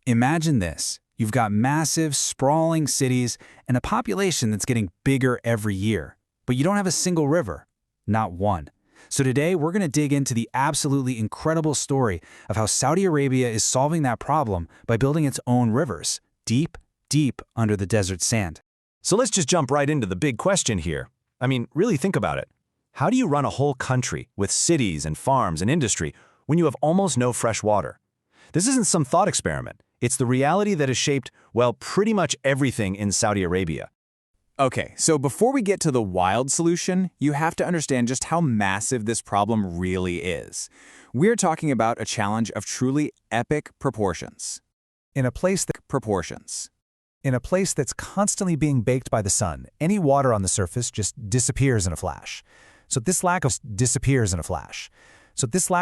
Imagine this. You've got massive, sprawling cities and a population that's getting bigger every year. But you don't have a single river. Not one. So today, we're going to dig into the absolutely incredible story of how Saudi Arabia is solving that problem by building its own rivers, deep, deep under the desert sand. So let's just jump right into the big question here. I mean, really think about it. How do you run a whole country with cities and farms and industry when you have almost no fresh water? This isn't some thought experiment. It's the reality that has shaped, well, pretty much everything in Saudi Arabia. Okay, so before we get to the wild solution, you have to understand just how massive this problem really is. We're talking about a challenge of truly epic proportions. In a place that's constantly being baked by the sun, any water on the surface just disappears in a flash. So this lack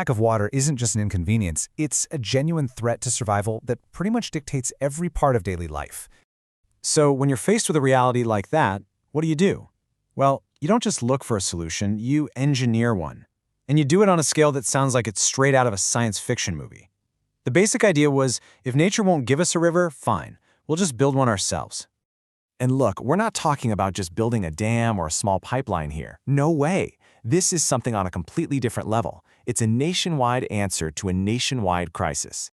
of water isn't just an inconvenience, it's a genuine threat to survival that pretty much dictates every part of daily life. So when you're faced with a reality like that, what do? Well, you don't just look for a solution, you engineer one. And you do it on a scale that sounds like it's straight out of a science fiction movie. The basic idea was, if nature won't give us a river, fine, we'll just build one ourselves. And look, we're not talking about just building a dam or a small pipeline here. No way. This is something on a completely different level. It's a nationwide answer to a nationwide crisis.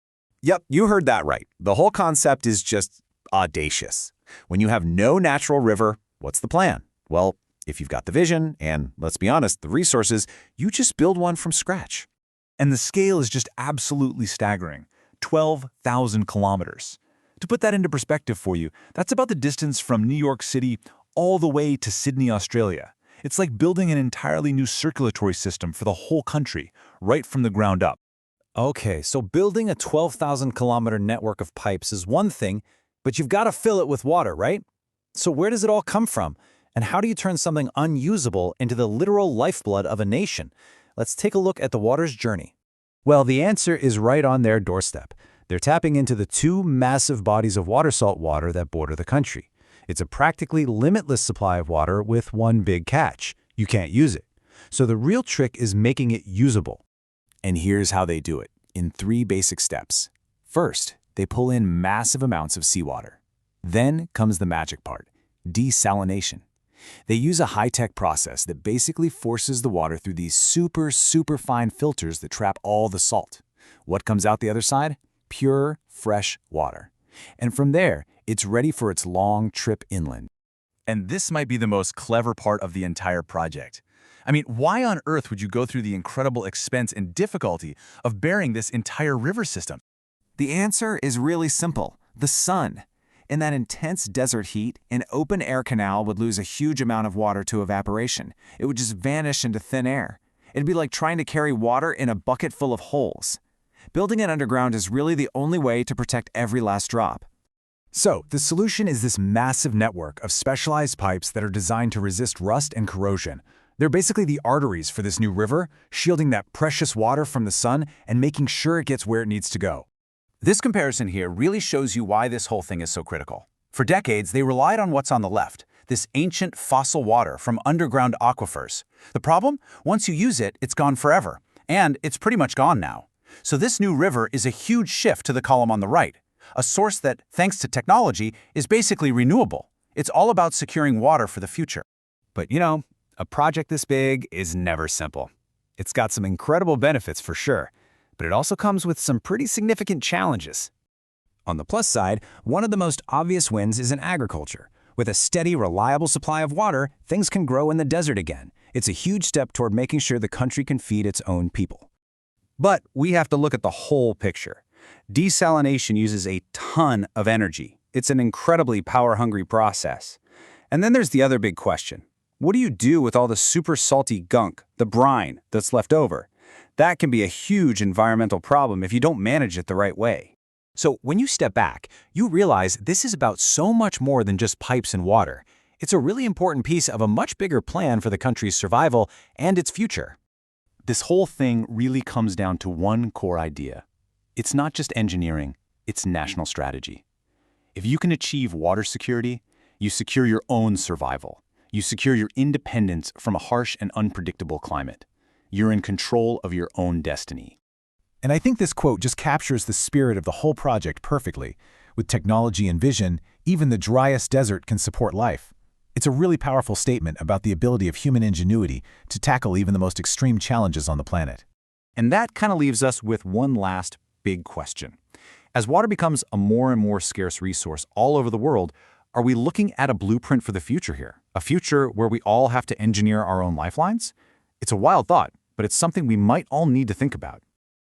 Yep, you heard that right. The whole concept is just audacious. When you have no natural river, what's the plan? Well, if you've got the vision and, let's be honest, the resources, you just build one from scratch. And the scale is just absolutely staggering. 12,000 kilometers. To put that into perspective for you, that's about the distance from New York City all the way to Sydney, Australia. It's like building an entirely new circulatory system for the whole country, right from the ground up. Okay, so building a 12,000-kilometer network of pipes is one thing, but you've got to fill it with water, right? So where does it all come from? And how do you turn something unusable into the literal lifeblood of a nation? Let's take a look at the water's journey. Well, the answer is right on their doorstep. They're tapping into the two massive bodies of water-salt water that border the country. It's a practically limitless supply of water with one big catch. You can't use it. So the real trick is making it usable. And here's how they do it, in 3 basic steps. First, they pull in massive amounts of seawater. Then comes the magic part, desalination. They use a high-tech process that basically forces the water through these super fine filters that trap all the salt. What comes out the other side? Pure, fresh water. And from there, it's ready for its long trip inland. And this might be the most clever part of the entire project. I mean, why on earth would you go through the incredible expense and difficulty of burying this entire river system? The answer is really simple: the sun. In that intense desert heat, an open-air canal would lose a huge amount of water to evaporation. It would just vanish into thin air. It'd be like trying to carry water in a bucket full of holes. Building it underground is really the only way to protect every last drop. So, the solution is this massive network of specialized pipes that are designed to resist rust and corrosion. They're basically the arteries for this new river, shielding that precious water from the sun and making sure it gets where it needs to go. This comparison here really shows you why this whole thing is so critical. For decades, they relied on what's on the left, this ancient fossil water from underground aquifers. The problem? Once you use it, it's gone forever. And it's pretty much gone now. So this new river is a huge shift to the column on the right, a source that, thanks to technology, is basically renewable. It's all about securing water for the future. But you know, a project this big is never simple. It's got some incredible benefits for sure, but it also comes with some pretty significant challenges. On the plus side, one of the most obvious wins is in agriculture. With a steady, reliable supply of water, things can grow in the desert again. It's a huge step toward making sure the country can feed its own people. But we have to look at the whole picture. Desalination uses a ton of energy. It's an incredibly power-hungry process. And then there's the other big question. What do you do with all the super salty gunk, the brine, that's left over? That can be a huge environmental problem if you don't manage it the right way. So when you step back, you realize this is about so much more than just pipes and water. It's a really important piece of a much bigger plan for the country's survival and its future. This whole thing really comes down to one core idea. It's not just engineering, it's national strategy. If you can achieve water security, you secure your own survival. You secure your independence from a harsh and unpredictable climate. You're in control of your own destiny. And I think this quote just captures the spirit of the whole project perfectly. With technology and vision, even the driest desert can support life. It's a really powerful statement about the ability of human ingenuity to tackle even the most extreme challenges on the planet. And that kind of leaves us with one last big question. As water becomes a more and more scarce resource all over the world, are we looking at a blueprint for the future here? A future where we all have to engineer our own lifelines? It's a wild thought, but it's something we might all need to think about.